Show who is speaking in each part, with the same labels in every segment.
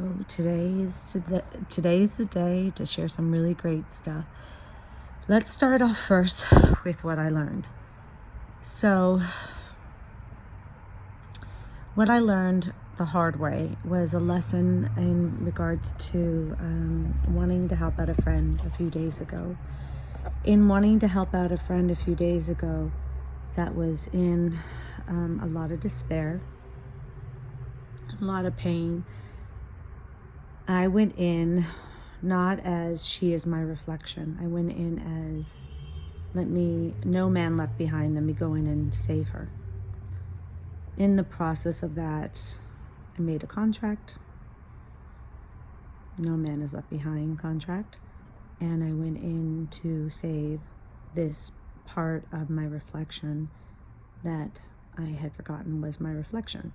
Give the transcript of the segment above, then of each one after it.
Speaker 1: Oh, today's the day to share some really great stuff. Let's start off first with what I learned. So, what I learned the hard way was a lesson in regards to wanting to help out a friend a few days ago. In wanting to help out a friend a few days ago that was in a lot of despair, a lot of pain, I went in not as she is my reflection. I went in as no man left behind, let me go in and save her. In the process of that, I made a contract, no man is left behind contract, and I went in to save this part of my reflection that I had forgotten was my reflection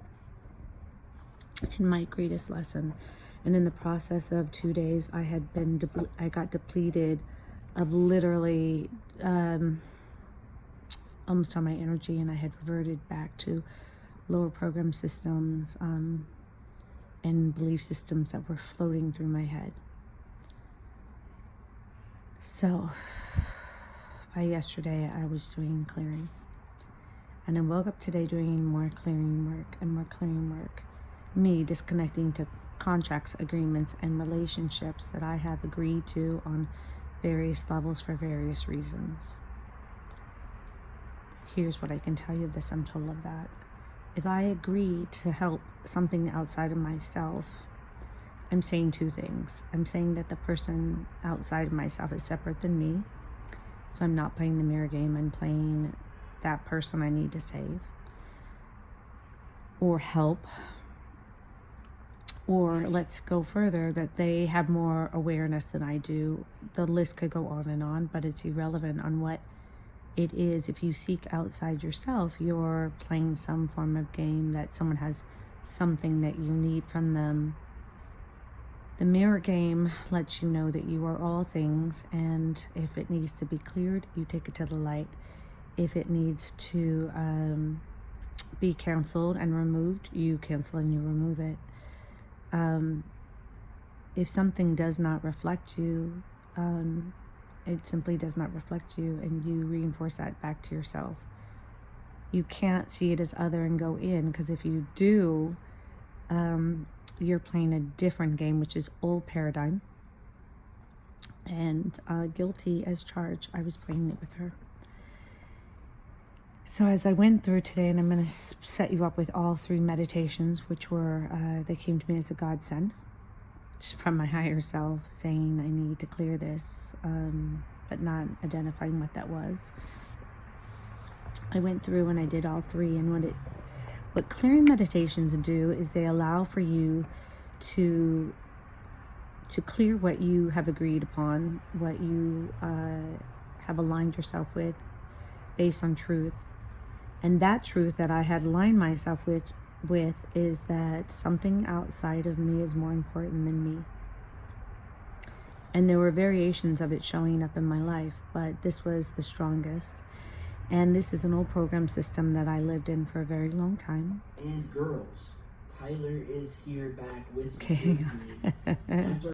Speaker 1: and my greatest lesson. And in the process of 2 days, I got depleted of literally almost all my energy, and I had reverted back to lower program systems and belief systems that were floating through my head. So by yesterday, I was doing clearing, and I woke up today doing more clearing work. Me disconnecting to contracts, agreements, and relationships that I have agreed to on various levels for various reasons. Here's what I can tell you of the sum total of that. If I agree to help something outside of myself, I'm saying two things. I'm saying that the person outside of myself is separate than me. So I'm not playing the mirror game. I'm playing that person I need to save or help. Or let's go further, that they have more awareness than I do. The list could go on and on, but it's irrelevant on what it is. If you seek outside yourself, you're playing some form of game that someone has something that you need from them. The mirror game lets you know that you are all things, and if it needs to be cleared, you take it to the light. If it needs to be canceled and removed, you cancel and you remove it. If something does not reflect you, it simply does not reflect you, and you reinforce that back to yourself. You can't see it as other and go in, because if you do, you're playing a different game, which is old paradigm, and guilty as charged. I was playing it with her. So as I went through today, and I'm going to set you up with all three meditations, which were, they came to me as a godsend from my higher self, saying I need to clear this, but not identifying what that was. I went through and I did all three, and what clearing meditations do is they allow for you to clear what you have agreed upon, what you have aligned yourself with based on truth. And that truth that I had aligned myself with is that something outside of me is more important than me. And there were variations of it showing up in my life, but this was the strongest. And this is an old program system that I lived in for a very long time.
Speaker 2: And girls, Tyler is here back with
Speaker 1: Okay.
Speaker 2: After